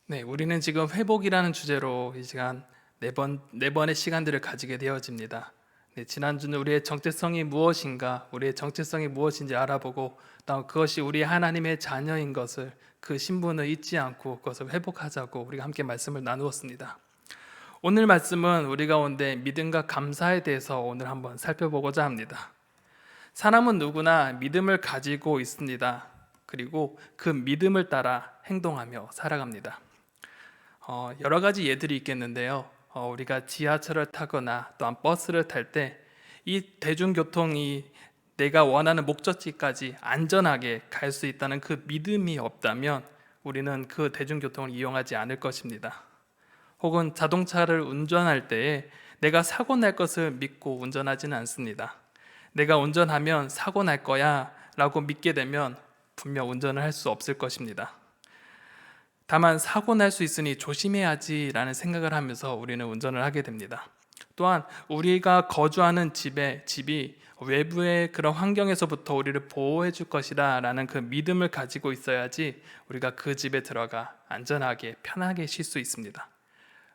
네, 우리는 지금 회복이라는 주제로 이 시간 네 번의 시간들을 가지게 되어집니다. 네, 지난주는 우리의 정체성이 무엇인가, 우리의 정체성이 무엇인지 알아보고, 또 그것이 우리 하나님의 자녀인 것을, 그 신분을 잊지 않고 그것을 회복하자고 우리가 함께 말씀을 나누었습니다. 오늘 말씀은 우리 가운데 믿음과 감사에 대해서 오늘 한번 살펴보고자 합니다. 사람은 누구나 믿음을 가지고 있습니다. 그리고 그 믿음을 따라 행동하며 살아갑니다. 여러 가지 예들이 있겠는데요. 우리가 지하철을 타거나 또한 버스를 탈 때 이 대중교통이 내가 원하는 목적지까지 안전하게 갈 수 있다는 그 믿음이 없다면 우리는 그 대중교통을 이용하지 않을 것입니다. 혹은 자동차를 운전할 때에 내가 사고 날 것을 믿고 운전하지는 않습니다. 내가 운전하면 사고 날 거야 라고 믿게 되면 분명 운전을 할 수 없을 것입니다. 다만 사고 날 수 있으니 조심해야지라는 생각을 하면서 우리는 운전을 하게 됩니다. 또한 우리가 거주하는 집이 외부의 그런 환경에서부터 우리를 보호해 줄 것이다 라는 그 믿음을 가지고 있어야지 우리가 그 집에 들어가 안전하게 편하게 쉴 수 있습니다.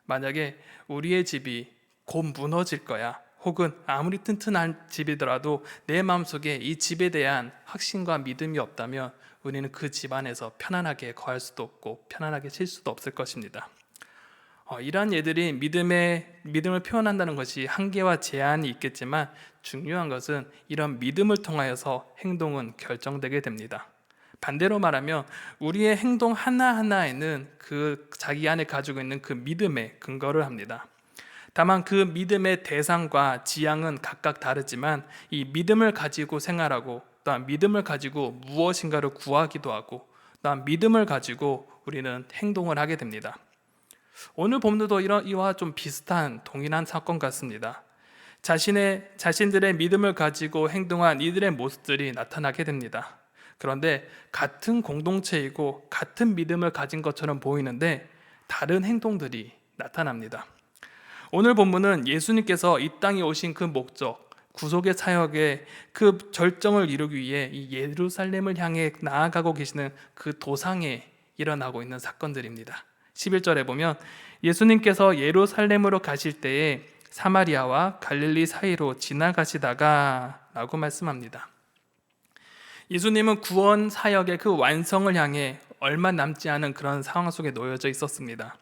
만약에 우리의 집이 곧 무너질 거야, 혹은 아무리 튼튼한 집이더라도 내 마음속에 이 집에 대한 확신과 믿음이 없다면 우리는 그 집 안에서 편안하게 거할 수도 없고 편안하게 쉴 수도 없을 것입니다. 이러한 예들이 믿음을 표현한다는 것이 한계와 제한이 있겠지만 중요한 것은 이런 믿음을 통하여서 행동은 결정되게 됩니다. 반대로 말하면 우리의 행동 하나하나에는 그 자기 안에 가지고 있는 그 믿음에 근거를 합니다. 다만 그 믿음의 대상과 지향은 각각 다르지만 이 믿음을 가지고 생활하고, 또한 믿음을 가지고 무엇인가를 구하기도 하고, 또한 믿음을 가지고 우리는 행동을 하게 됩니다. 오늘 본문도 이와 좀 비슷한 동일한 사건 같습니다. 자신들의 믿음을 가지고 행동한 이들의 모습들이 나타나게 됩니다. 그런데 같은 공동체이고 같은 믿음을 가진 것처럼 보이는데 다른 행동들이 나타납니다. 오늘 본문은 예수님께서 이 땅에 오신 그 목적, 구속의 사역의 그 절정을 이루기 위해 이 예루살렘을 향해 나아가고 계시는 그 도상에 일어나고 있는 사건들입니다. 11절에 보면 예수님께서 예루살렘으로 가실 때에 사마리아와 갈릴리 사이로 지나가시다가 라고 말씀합니다. 예수님은 구원 사역의 그 완성을 향해 얼마 남지 않은 그런 상황 속에 놓여져 있었습니다.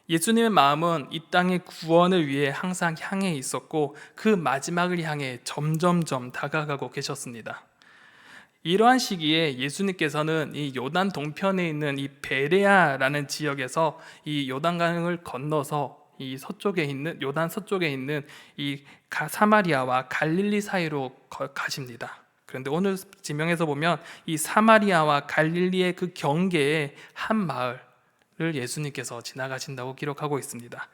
예수님의 마음은 이 땅의 구원을 위해 항상 향해 있었고 그 마지막을 향해 점점점 다가가고 계셨습니다. 이러한 시기에 예수님께서는 이 요단 동편에 있는 이 베레아라는 지역에서 이 요단강을 건너서 이 서쪽에 있는 요단 서쪽에 있는 이 사마리아와 갈릴리 사이로 가십니다. 그런데 오늘 지명에서 보면 이 사마리아와 갈릴리의 그 경계에 한 마을을 예수님께서 지나가신다고 기록하고 있습니다.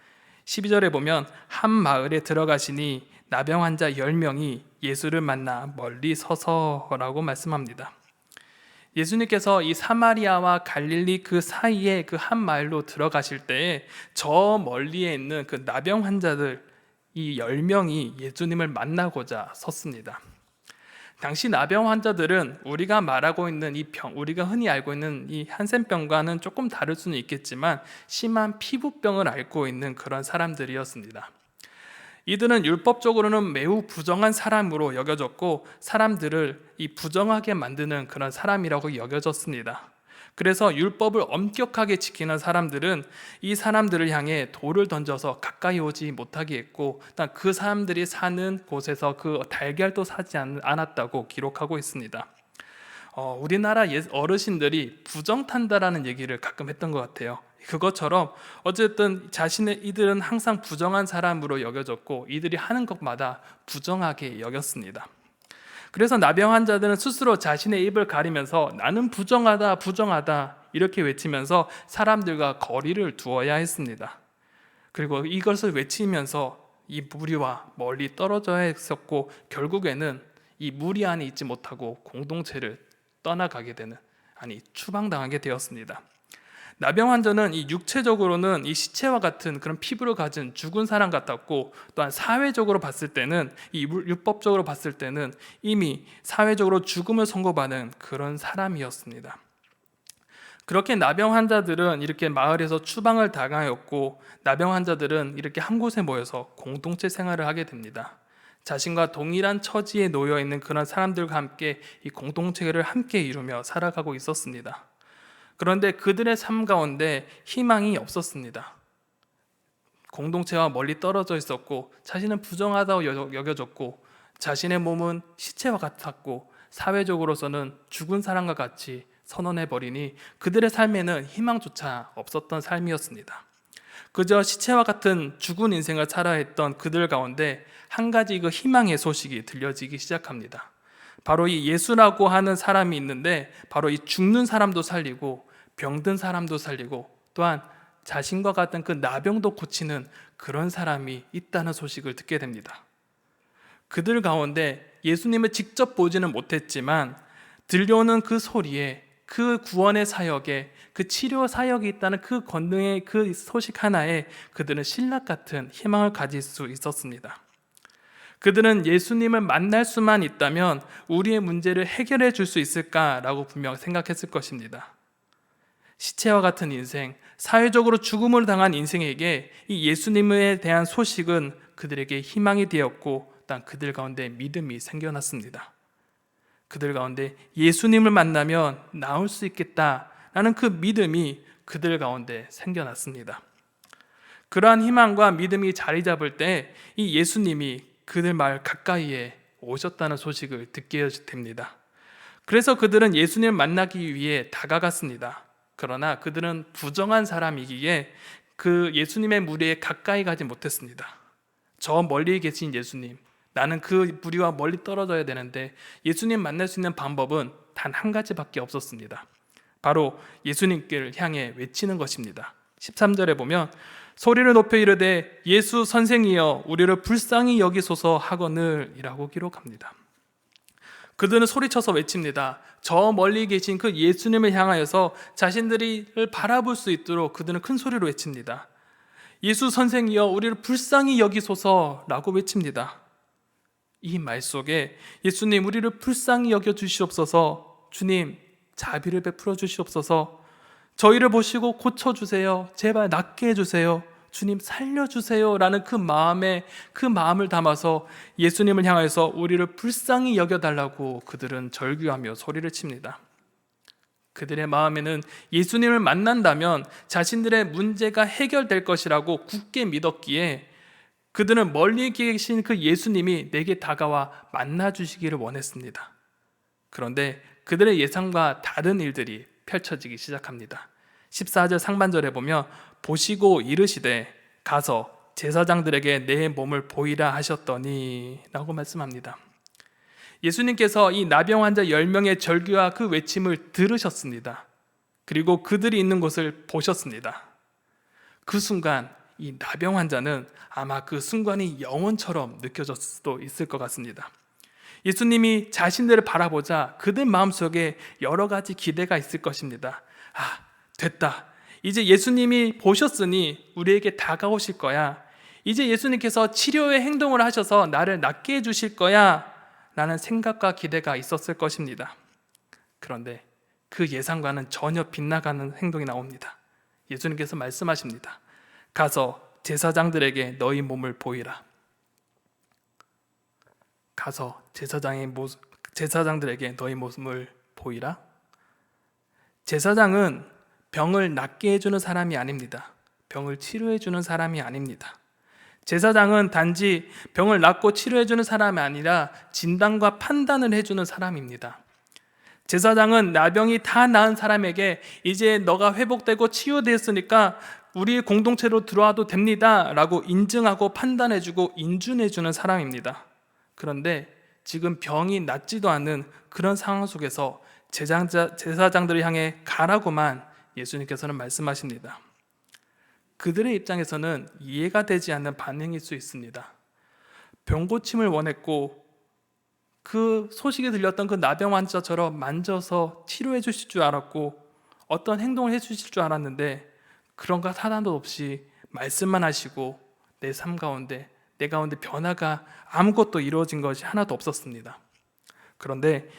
12절에 보면 한 마을에 들어가시니 나병 환자 10명이 예수를 만나 멀리 서서라고 말씀합니다. 예수님께서 이 사마리아와 갈릴리 그 사이에 그 한 마을로 들어가실 때에 저 멀리에 있는 그 나병 환자들 이 10명이 예수님을 만나고자 섰습니다. 당시 나병 환자들은 우리가 말하고 있는 이 병, 우리가 흔히 알고 있는 이 한센병과는 조금 다를 수는 있겠지만 심한 피부병을 앓고 있는 그런 사람들이었습니다. 이들은 율법적으로는 매우 부정한 사람으로 여겨졌고 사람들을 이 부정하게 만드는 그런 사람이라고 여겨졌습니다. 그래서 율법을 엄격하게 지키는 사람들은 이 사람들을 향해 돌을 던져서 가까이 오지 못하게 했고, 그 사람들이 사는 곳에서 그 달걀도 사지 않았다고 기록하고 있습니다. 우리나라 어르신들이 부정탄다라는 얘기를 가끔 했던 것 같아요. 그것처럼 어쨌든 이들은 항상 부정한 사람으로 여겨졌고 이들이 하는 것마다 부정하게 여겼습니다. 그래서 나병 환자들은 스스로 자신의 입을 가리면서 나는 부정하다 이렇게 외치면서 사람들과 거리를 두어야 했습니다. 그리고 이것을 외치면서 이 무리와 멀리 떨어져야 했었고 결국에는 이 무리 안에 있지 못하고 공동체를 떠나가게 되는, 추방당하게 되었습니다. 나병 환자는 이 육체적으로는 이 시체와 같은 그런 피부를 가진 죽은 사람 같았고, 또한 사회적으로 봤을 때는 이 율법적으로 봤을 때는 이미 사회적으로 죽음을 선고받은 그런 사람이었습니다. 그렇게 나병 환자들은 이렇게 마을에서 추방을 당하였고, 나병 환자들은 이렇게 한 곳에 모여서 공동체 생활을 하게 됩니다. 자신과 동일한 처지에 놓여 있는 그런 사람들과 함께 이 공동체를 함께 이루며 살아가고 있었습니다. 그런데 그들의 삶 가운데 희망이 없었습니다. 공동체와 멀리 떨어져 있었고, 자신은 부정하다고 여겨졌고, 자신의 몸은 시체와 같았고, 사회적으로서는 죽은 사람과 같이 선언해버리니 그들의 삶에는 희망조차 없었던 삶이었습니다. 그저 시체와 같은 죽은 인생을 살아야 했던 그들 가운데 한 가지 그 희망의 소식이 들려지기 시작합니다. 바로 이 예수라고 하는 사람이 있는데, 바로 이 죽는 사람도 살리고 병든 사람도 살리고 또한 자신과 같은 그 나병도 고치는 그런 사람이 있다는 소식을 듣게 됩니다. 그들 가운데 예수님을 직접 보지는 못했지만 들려오는 그 소리에, 그 구원의 사역에, 그 치료 사역이 있다는 그 권능의 그 소식 하나에 그들은 신락 같은 희망을 가질 수 있었습니다. 그들은 예수님을 만날 수만 있다면 우리의 문제를 해결해 줄 수 있을까라고 분명 생각했을 것입니다. 시체와 같은 인생, 사회적으로 죽음을 당한 인생에게 이 예수님에 대한 소식은 그들에게 희망이 되었고, 또 그들 가운데 믿음이 생겨났습니다. 그들 가운데 예수님을 만나면 나을 수 있겠다라는 그 믿음이 그들 가운데 생겨났습니다. 그러한 희망과 믿음이 자리 잡을 때 이 예수님이 그들 마을 가까이에 오셨다는 소식을 듣게 됩니다. 그래서 그들은 예수님을 만나기 위해 다가갔습니다. 그러나 그들은 부정한 사람이기에 그 예수님의 무리에 가까이 가지 못했습니다. 저 멀리 계신 예수님, 나는 그 무리와 멀리 떨어져야 되는데 예수님 만날 수 있는 방법은 단 한 가지밖에 없었습니다. 바로 예수님께를 향해 외치는 것입니다. 13절에 보면 소리를 높여 이르되 예수 선생이여 우리를 불쌍히 여기소서 하거늘 이라고 기록합니다. 그들은 소리쳐서 외칩니다. 저 멀리 계신 그 예수님을 향하여서 자신들을 바라볼 수 있도록 그들은 큰 소리로 외칩니다. 예수 선생이여 우리를 불쌍히 여기소서라고 외칩니다. 이 말 속에 예수님 우리를 불쌍히 여겨 주시옵소서, 주님 자비를 베풀어 주시옵소서, 저희를 보시고 고쳐주세요, 제발 낫게 해주세요, 주님 살려주세요 라는 그 마음을 담아서 예수님을 향해서 우리를 불쌍히 여겨달라고 그들은 절규하며 소리를 칩니다. 그들의 마음에는 예수님을 만난다면 자신들의 문제가 해결될 것이라고 굳게 믿었기에 그들은 멀리 계신 그 예수님이 내게 다가와 만나주시기를 원했습니다. 그런데 그들의 예상과 다른 일들이 펼쳐지기 시작합니다. 14절 상반절에 보면 보시고 이르시되 가서 제사장들에게 내 몸을 보이라 하셨더니 라고 말씀합니다. 예수님께서 이 나병 환자 10명의 절규와 그 외침을 들으셨습니다. 그리고 그들이 있는 곳을 보셨습니다. 그 순간 이 나병 환자는 아마 그 순간이 영원처럼 느껴졌을 수도 있을 것 같습니다. 예수님이 자신들을 바라보자 그들 마음속에 여러 가지 기대가 있을 것입니다. 됐다. 이제 예수님이 보셨으니 우리에게 다가오실 거야. 이제 예수님께서 치료의 행동을 하셔서 나를 낫게 해주실 거야 라는 생각과 기대가 있었을 것입니다. 그런데 그 예상과는 전혀 빗나가는 행동이 나옵니다. 예수님께서 말씀하십니다. 가서 제사장들에게 너희 몸을 보이라. 가서 제사장들에게 너희 몸을 보이라. 제사장은 병을 낫게 해주는 사람이 아닙니다. 병을 치료해주는 사람이 아닙니다. 제사장은 단지 병을 낫고 치료해주는 사람이 아니라 진단과 판단을 해주는 사람입니다. 제사장은 나병이 다 나은 사람에게 이제 너가 회복되고 치유되었으니까 우리 공동체로 들어와도 됩니다 라고 인증하고 판단해주고 인준해주는 사람입니다. 그런데 지금 병이 낫지도 않은 그런 상황 속에서 제사장들을 향해 가라고만 예수님께서는 말씀하십니다. 그들의 입장에서는 이해가 되지 않는 반응일 수 있습니다. 병 고침을 원했고 그 소식이 들렸던 그 나병 환자처럼 만져서 치료해 주실 줄 알았고 어떤 행동을 해 주실 줄 알았는데 그런 것 하나도 없이 말씀만 하시고 내 삶 가운데, 내 가운데 변화가 아무것도 이루어진 것이 하나도 없었습니다. 그런데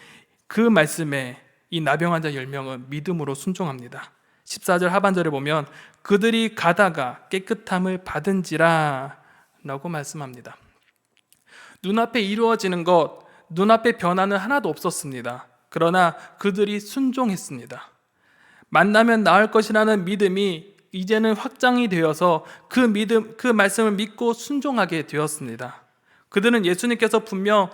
그 말씀에 이 나병 환자 10명은 믿음으로 순종합니다. 14절 하반절에 보면 그들이 가다가 깨끗함을 받은지라 라고 말씀합니다. 눈앞에 이루어지는 것, 눈앞에 변화는 하나도 없었습니다. 그러나 그들이 순종했습니다. 만나면 나을 것이라는 믿음이 이제는 확장이 되어서 그 말씀을 믿고 순종하게 되었습니다. 그들은 예수님께서 분명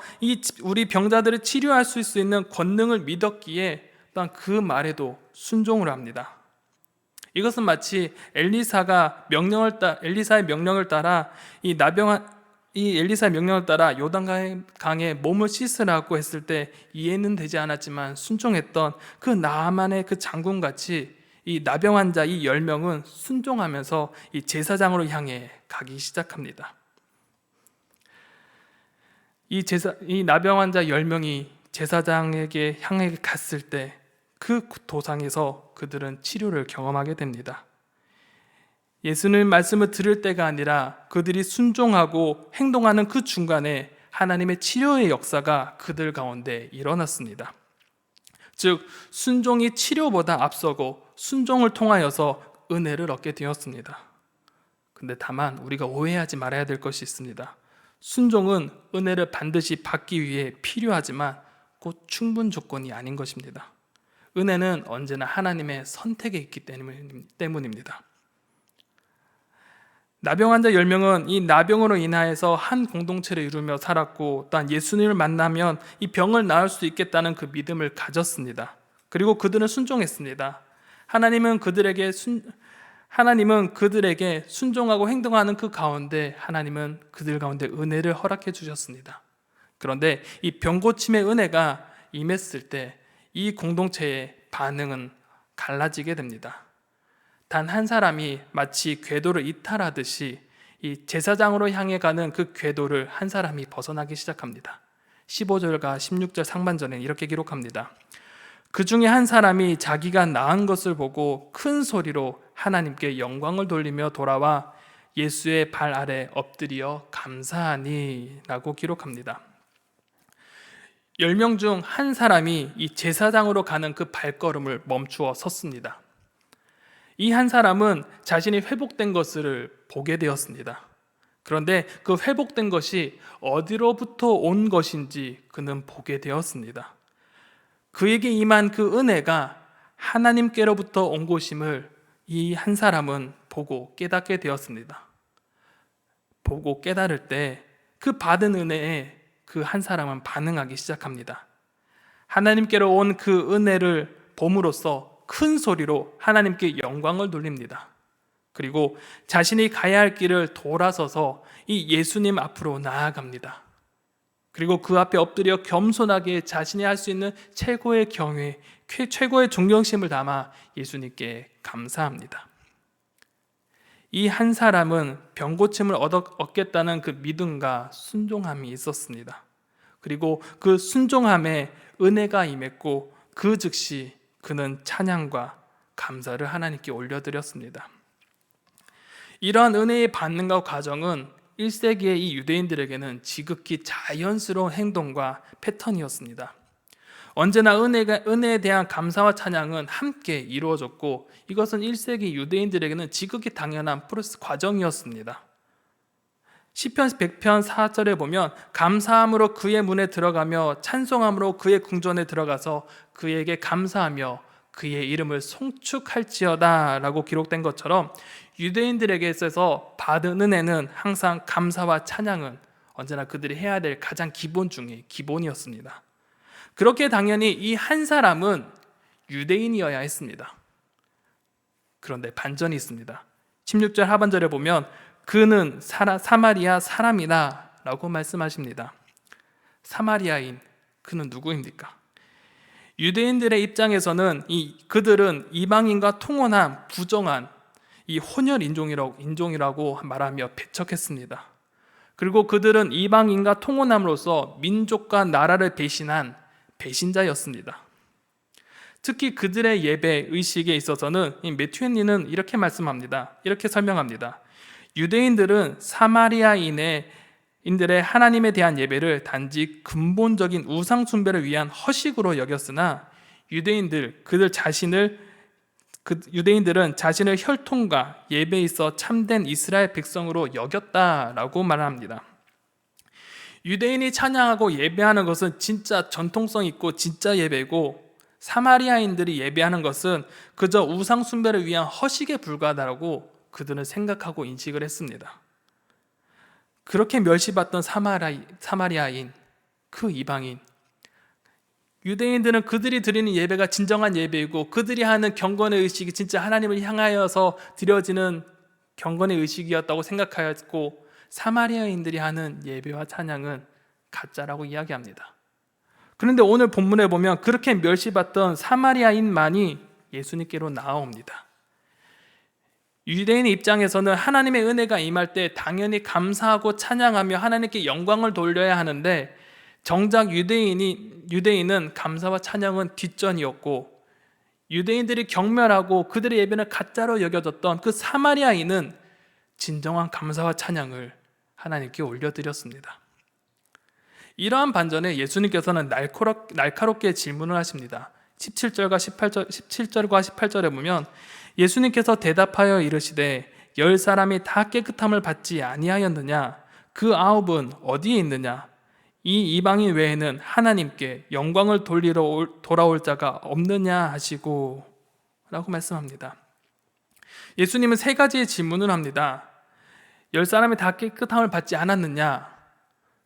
우리 병자들을 치료할 수 있는 권능을 믿었기에 또한 그 말에도 순종을 합니다. 이것은 마치 엘리사의 명령을 따라 엘리사의 명령을 따라 요단강에 몸을 씻으라고 했을 때 이해는 되지 않았지만 순종했던 그 나아만의 그 장군같이 이 나병 환자 이 10명은 순종하면서 이 제사장으로 향해 가기 시작합니다. 이 나병 환자 10명이 제사장에게 향해 갔을 때 그 도상에서 그들은 치료를 경험하게 됩니다. 예수님 말씀을 들을 때가 아니라 그들이 순종하고 행동하는 그 중간에 하나님의 치료의 역사가 그들 가운데 일어났습니다. 즉 순종이 치료보다 앞서고 순종을 통하여서 은혜를 얻게 되었습니다. 근데 다만 우리가 오해하지 말아야 될 것이 있습니다. 순종은 은혜를 반드시 받기 위해 필요하지만 곧 충분 조건이 아닌 것입니다. 은혜는 언제나 하나님의 선택에 있기 때문입니다. 나병 환자 10명은 이 나병으로 인하여서 한 공동체를 이루며 살았고 또한 예수님을 만나면 이 병을 나을 수 있겠다는 그 믿음을 가졌습니다. 그리고 그들은 순종했습니다. 하나님은 그들에게 순종하고 행동하는 그 가운데 하나님은 그들 가운데 은혜를 허락해 주셨습니다. 그런데 이 병고침의 은혜가 임했을 때 이 공동체의 반응은 갈라지게 됩니다. 단 한 사람이 마치 궤도를 이탈하듯이 이 제사장으로 향해 가는 그 궤도를 한 사람이 벗어나기 시작합니다. 15절과 16절 상반절에 이렇게 기록합니다. 그 중에 한 사람이 자기가 나은 것을 보고 큰 소리로 하나님께 영광을 돌리며 돌아와 예수의 발 아래 엎드려 감사하니 라고 기록합니다. 10명 중 한 사람이 이 제사장으로 가는 그 발걸음을 멈추어 섰습니다. 이 한 사람은 자신이 회복된 것을 보게 되었습니다. 그런데 그 회복된 것이 어디로부터 온 것인지 그는 보게 되었습니다. 그에게 임한 그 은혜가 하나님께로부터 온 것임을 이 한 사람은 보고 깨닫게 되었습니다. 보고 깨달을 때 그 받은 은혜에 그 한 사람은 반응하기 시작합니다. 하나님께로 온 그 은혜를 봄으로써 큰 소리로 하나님께 영광을 돌립니다. 그리고 자신이 가야 할 길을 돌아서서 이 예수님 앞으로 나아갑니다. 그리고 그 앞에 엎드려 겸손하게 자신이 할 수 있는 최고의 경외, 최고의 존경심을 담아 예수님께 감사합니다. 이 한 사람은 병고침을 얻겠다는 그 믿음과 순종함이 있었습니다. 그리고 그 순종함에 은혜가 임했고 그 즉시 그는 찬양과 감사를 하나님께 올려드렸습니다. 이러한 은혜의 반응과 과정은 1세기의 이 유대인들에게는 지극히 자연스러운 행동과 패턴이었습니다. 언제나 은혜에 대한 감사와 찬양은 함께 이루어졌고 이것은 1세기 유대인들에게는 지극히 당연한 프로세스 과정이었습니다. 시편 100편 4절에 보면 감사함으로 그의 문에 들어가며 찬송함으로 그의 궁전에 들어가서 그에게 감사하며 그의 이름을 송축할지어다 라고 기록된 것처럼 유대인들에게 있어서 받은 은혜는 항상 감사와 찬양은 언제나 그들이 해야 될 가장 기본 중에 기본이었습니다. 그렇게 당연히 이 한 사람은 유대인이어야 했습니다. 그런데 반전이 있습니다. 16절 하반절에 보면 그는 사마리아 사람이다 라고 말씀하십니다. 사마리아인, 그는 누구입니까? 유대인들의 입장에서는 그들은 이방인과 통혼한 부정한 이 혼혈 인종이라고 말하며 배척했습니다. 그리고 그들은 이방인과 통혼함으로써 민족과 나라를 배신한 배신자였습니다. 특히 그들의 예배 의식에 있어서는 매튜 헨리는 이렇게 말씀합니다. 이렇게 설명합니다. 유대인들은 사마리아인들의 하나님에 대한 예배를 단지 근본적인 우상 숭배를 위한 허식으로 여겼으나 유대인들 그들 자신을 그 유대인들은 자신을 혈통과 예배에 있어 참된 이스라엘 백성으로 여겼다라고 말합니다. 유대인이 찬양하고 예배하는 것은 진짜 전통성 있고 진짜 예배고, 사마리아인들이 예배하는 것은 그저 우상 숭배를 위한 허식에 불과하다고 그들은 생각하고 인식을 했습니다. 그렇게 멸시받던 사마리아인, 그 이방인, 유대인들은 그들이 드리는 예배가 진정한 예배이고 그들이 하는 경건의 의식이 진짜 하나님을 향하여서 드려지는 경건의 의식이었다고 생각하였고, 사마리아인들이 하는 예배와 찬양은 가짜라고 이야기합니다. 그런데 오늘 본문에 보면 그렇게 멸시받던 사마리아인만이 예수님께로 나아옵니다. 유대인의 입장에서는 하나님의 은혜가 임할 때 당연히 감사하고 찬양하며 하나님께 영광을 돌려야 하는데, 정작 유대인은 감사와 찬양은 뒷전이었고, 유대인들이 경멸하고 그들의 예배는 가짜로 여겨졌던 그 사마리아인은 진정한 감사와 찬양을 하나님께 올려드렸습니다. 이러한 반전에 예수님께서는 날카롭게 질문을 하십니다. 17절과 18절에 보면 예수님께서 대답하여 이르시되 10사람이 다 깨끗함을 받지 아니하였느냐? 그 9은 어디에 있느냐? 이 이방인 외에는 하나님께 영광을 돌리러 돌아올 자가 없느냐 하시고 라고 말씀합니다. 예수님은 3가지의 질문을 합니다. 10사람이 다 깨끗함을 받지 않았느냐?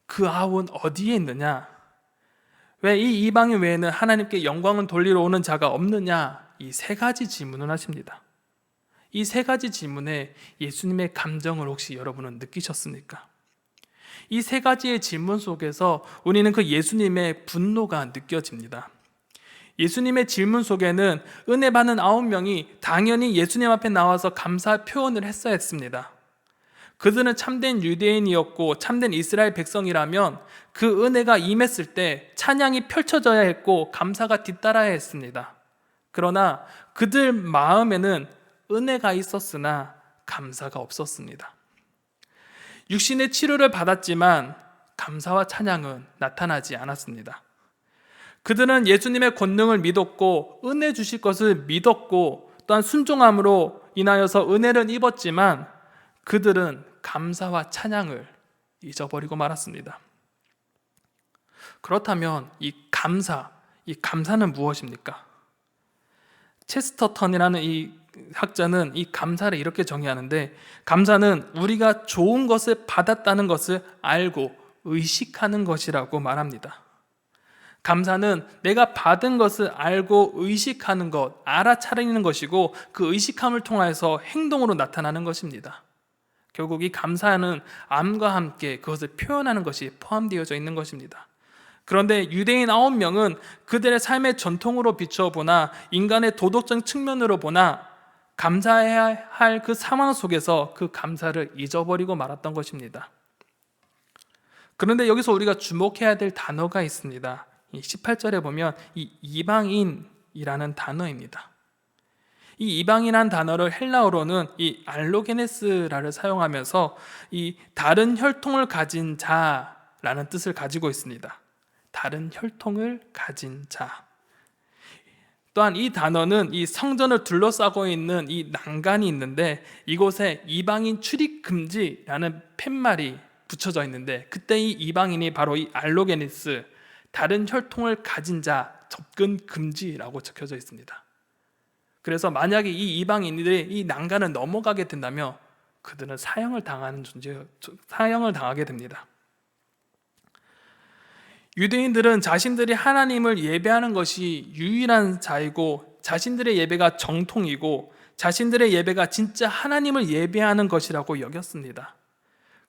그 9은 어디에 있느냐? 왜 이 이방인 외에는 하나님께 영광을 돌리러 오는 자가 없느냐? 이 3가지 질문을 하십니다. 이 3가지 질문에 예수님의 감정을 혹시 여러분은 느끼셨습니까? 이 3가지의 질문 속에서 우리는 그 예수님의 분노가 느껴집니다. 예수님의 질문 속에는 은혜 받는 9명이 당연히 예수님 앞에 나와서 감사 표현을 했어야 했습니다. 그들은 참된 유대인이었고 참된 이스라엘 백성이라면 그 은혜가 임했을 때 찬양이 펼쳐져야 했고 감사가 뒤따라야 했습니다. 그러나 그들 마음에는 은혜가 있었으나 감사가 없었습니다. 육신의 치료를 받았지만 감사와 찬양은 나타나지 않았습니다. 그들은 예수님의 권능을 믿었고 은혜 주실 것을 믿었고 또한 순종함으로 인하여서 은혜를 입었지만 그들은 감사와 찬양을 잊어버리고 말았습니다. 그렇다면 이 감사는 무엇입니까? 체스터턴이라는 이 학자는 이 감사를 이렇게 정의하는데, 감사는 우리가 좋은 것을 받았다는 것을 알고 의식하는 것이라고 말합니다. 감사는 내가 받은 것을 알고 의식하는 것, 알아차리는 것이고 그 의식함을 통해서 행동으로 나타나는 것입니다. 결국 이 감사는 암과 함께 그것을 표현하는 것이 포함되어져 있는 것입니다. 그런데 유대인 9명은 그들의 삶의 전통으로 비춰보나 인간의 도덕적 측면으로 보나 감사해야 할 그 상황 속에서 그 감사를 잊어버리고 말았던 것입니다. 그런데 여기서 우리가 주목해야 될 단어가 있습니다. 18절에 보면 이 이방인이라는 단어입니다. 이 이방인이라는 단어를 헬라어로는 이 알로게네스라를 사용하면서 이 다른 혈통을 가진 자라는 뜻을 가지고 있습니다. 다른 혈통을 가진 자. 또한 이 단어는 이 성전을 둘러싸고 있는 이 난간이 있는데 이곳에 이방인 출입 금지라는 팻말이 붙여져 있는데, 그때 이 이방인이 바로 이 알로게네스, 다른 혈통을 가진 자, 접근 금지라고 적혀져 있습니다. 그래서 만약에 이 이방인들이 이 난간을 넘어가게 된다면 그들은 사형을 당하게 됩니다. 유대인들은 자신들이 하나님을 예배하는 것이 유일한 자이고 자신들의 예배가 정통이고 자신들의 예배가 진짜 하나님을 예배하는 것이라고 여겼습니다.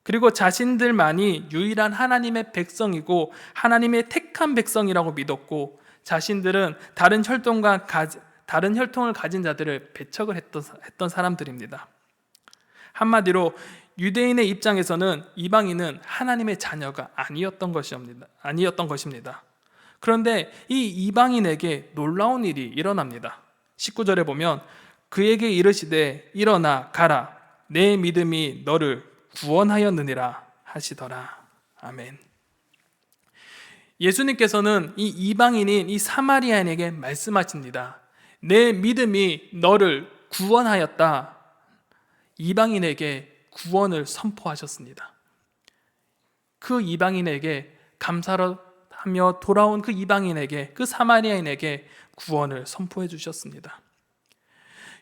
그리고 자신들만이 유일한 하나님의 백성이고 하나님의 택한 백성이라고 믿었고, 자신들은 다른 혈통을 가진 자들을 배척을 했던 사람들입니다. 한마디로 유대인의 입장에서는 이방인은 하나님의 자녀가 아니었던 것입니다. 그런데 이 이방인에게 놀라운 일이 일어납니다. 19절에 보면 그에게 이르시되 일어나 가라, 내 믿음이 너를 구원하였느니라 하시더라. 아멘. 예수님께서는 이 이방인인 이 사마리아인에게 말씀하십니다. 내 믿음이 너를 구원하였다. 이방인에게 구원을 선포하셨습니다. 그 이방인에게 감사하며 돌아온 그 이방인에게, 그 사마리아인에게 구원을 선포해 주셨습니다.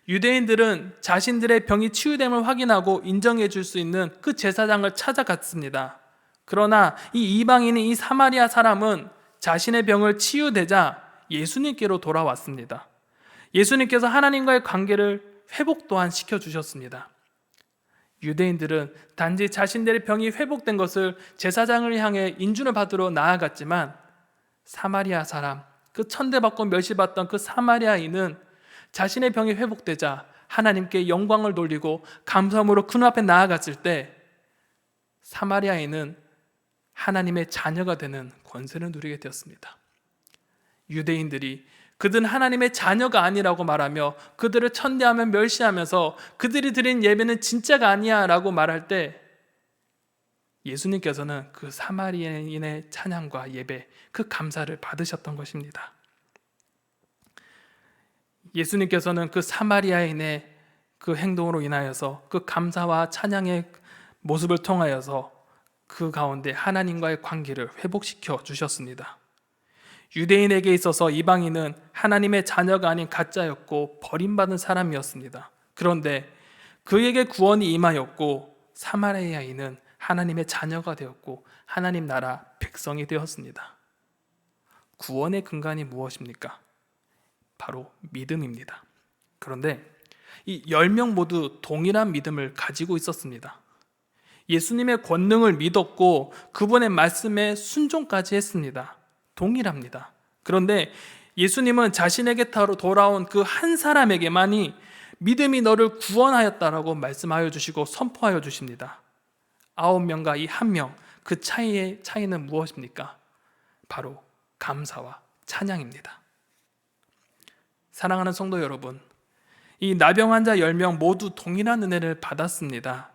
유대인들은 자신들의 병이 치유됨을 확인하고 인정해 줄 수 있는 그 제사장을 찾아갔습니다. 그러나 이 이방인인 이 사마리아 사람은 자신의 병을 치유되자 예수님께로 돌아왔습니다. 예수님께서 하나님과의 관계를 회복 또한 시켜주셨습니다. 유대인들은 단지 자신들의 병이 회복된 것을 제사장을 향해 인준을 받으러 나아갔지만, 사마리아 사람, 그 천대받고 멸시받던 그 사마리아인은 자신의 병이 회복되자 하나님께 영광을 돌리고 감사함으로 그 눈앞에 나아갔을 때, 사마리아인은 하나님의 자녀가 되는 권세를 누리게 되었습니다. 유대인들이 그들은 하나님의 자녀가 아니라고 말하며 그들을 천대하며 멸시하면서 그들이 드린 예배는 진짜가 아니야 라고 말할 때, 예수님께서는 그 사마리아인의 찬양과 예배, 그 감사를 받으셨던 것입니다. 예수님께서는 그 사마리아인의 그 행동으로 인하여서, 그 감사와 찬양의 모습을 통하여서 그 가운데 하나님과의 관계를 회복시켜 주셨습니다. 유대인에게 있어서 이방인은 하나님의 자녀가 아닌 가짜였고 버림받은 사람이었습니다. 그런데 그에게 구원이 임하였고, 사마리아인은 하나님의 자녀가 되었고 하나님 나라 백성이 되었습니다. 구원의 근간이 무엇입니까? 바로 믿음입니다. 그런데 이 10명 모두 동일한 믿음을 가지고 있었습니다. 예수님의 권능을 믿었고 그분의 말씀에 순종까지 했습니다. 동일합니다. 그런데 예수님은 자신에게 돌아온 그 한 사람에게만이 믿음이 너를 구원하였다라고 말씀하여 주시고 선포하여 주십니다. 9명과 이 1명, 그 차이는 무엇입니까? 바로 감사와 찬양입니다. 사랑하는 성도 여러분, 이 나병 환자 10명 모두 동일한 은혜를 받았습니다.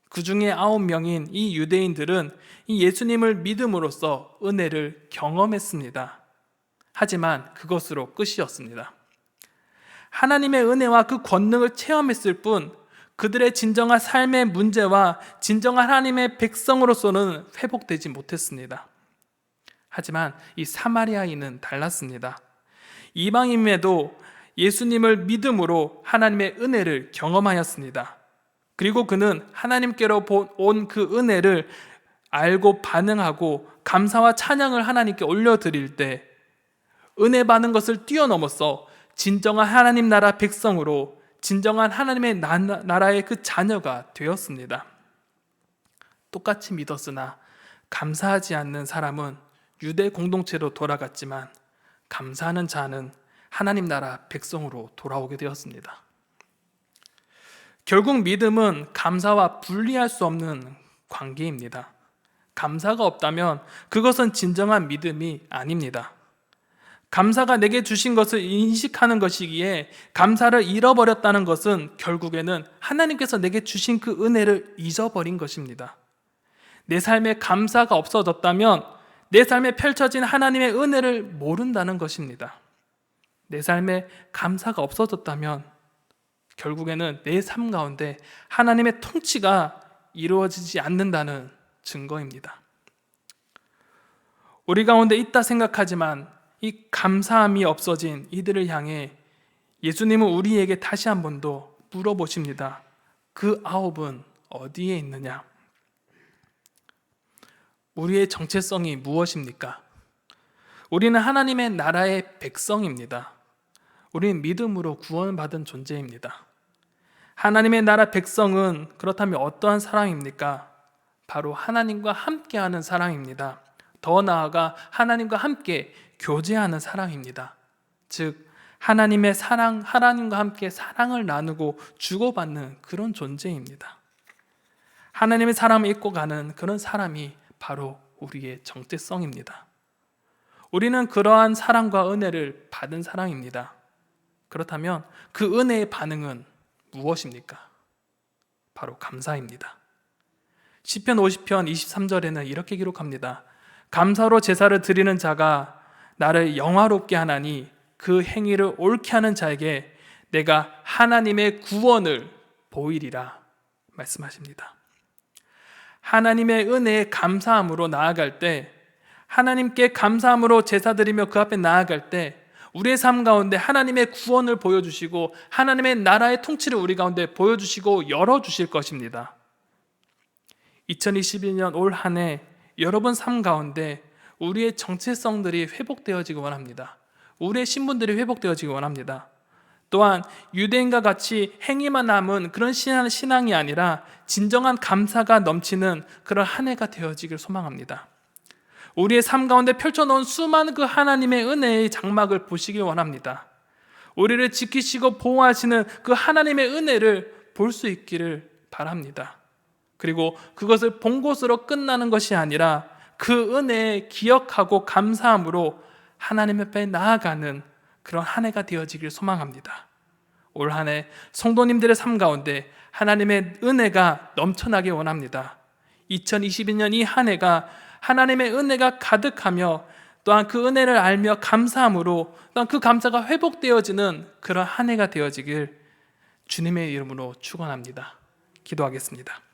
그 중에 9명인 이 유대인들은 이 예수님을 믿음으로써 은혜를 경험했습니다. 하지만 그것으로 끝이었습니다. 하나님의 은혜와 그 권능을 체험했을 뿐 그들의 진정한 삶의 문제와 진정한 하나님의 백성으로서는 회복되지 못했습니다. 하지만 이 사마리아인은 달랐습니다. 이방인에도 예수님을 믿음으로 하나님의 은혜를 경험하였습니다. 그리고 그는 하나님께로 온 그 은혜를 알고 반응하고 감사와 찬양을 하나님께 올려드릴 때 은혜 받는 것을 뛰어넘어서 진정한 하나님 나라 백성으로, 진정한 하나님의 나라의 그 자녀가 되었습니다. 똑같이 믿었으나 감사하지 않는 사람은 유대 공동체로 돌아갔지만, 감사하는 자는 하나님 나라 백성으로 돌아오게 되었습니다. 결국 믿음은 감사와 분리할 수 없는 관계입니다. 감사가 없다면 그것은 진정한 믿음이 아닙니다. 감사가 내게 주신 것을 인식하는 것이기에 감사를 잃어버렸다는 것은 결국에는 하나님께서 내게 주신 그 은혜를 잊어버린 것입니다. 내 삶에 감사가 없어졌다면 내 삶에 펼쳐진 하나님의 은혜를 모른다는 것입니다. 내 삶에 감사가 없어졌다면 결국에는 내 삶 가운데 하나님의 통치가 이루어지지 않는다는 증거입니다. 우리 가운데 있다 생각하지만 이 감사함이 없어진 이들을 향해 예수님은 우리에게 다시 한 번 더 물어보십니다. 그 9은 어디에 있느냐? 우리의 정체성이 무엇입니까? 우리는 하나님의 나라의 백성입니다. 우리는 믿음으로 구원받은 존재입니다. 하나님의 나라 백성은 그렇다면 어떠한 사람입니까? 바로 하나님과 함께하는 사람입니다. 더 나아가 하나님과 함께 교제하는 사람입니다. 즉 하나님의 사랑, 하나님과 함께 사랑을 나누고 주고받는 그런 존재입니다. 하나님의 사랑을 잊고 가는 그런 사람이 바로 우리의 정체성입니다. 우리는 그러한 사랑과 은혜를 받은 사람입니다. 그렇다면 그 은혜의 반응은 무엇입니까? 바로 감사입니다. 시편 50편 23절에는 이렇게 기록합니다. 감사로 제사를 드리는 자가 나를 영화롭게 하나니 그 행위를 옳게 하는 자에게 내가 하나님의 구원을 보이리라 말씀하십니다. 하나님의 은혜에 감사함으로 나아갈 때, 하나님께 감사함으로 제사드리며 그 앞에 나아갈 때 우리의 삶 가운데 하나님의 구원을 보여주시고 하나님의 나라의 통치를 우리 가운데 보여주시고 열어주실 것입니다. 2021년 올 한 해 여러분 삶 가운데 우리의 정체성들이 회복되어지기 원합니다. 우리의 신분들이 회복되어지기 원합니다. 또한 유대인과 같이 행위만 남은 그런 신앙이 아니라 진정한 감사가 넘치는 그런 한 해가 되어지길 소망합니다. 우리의 삶 가운데 펼쳐놓은 수많은 그 하나님의 은혜의 장막을 보시길 원합니다. 우리를 지키시고 보호하시는 그 하나님의 은혜를 볼 수 있기를 바랍니다. 그리고 그것을 본 것으로 끝나는 것이 아니라 그 은혜에 기억하고 감사함으로 하나님 앞에 나아가는 그런 한 해가 되어지길 소망합니다. 올 한 해 성도님들의 삶 가운데 하나님의 은혜가 넘쳐나길 원합니다. 2022년 이 한 해가 하나님의 은혜가 가득하며 또한 그 은혜를 알며 감사함으로 또한 그 감사가 회복되어지는 그런 한 해가 되어지길 주님의 이름으로 축원합니다. 기도하겠습니다.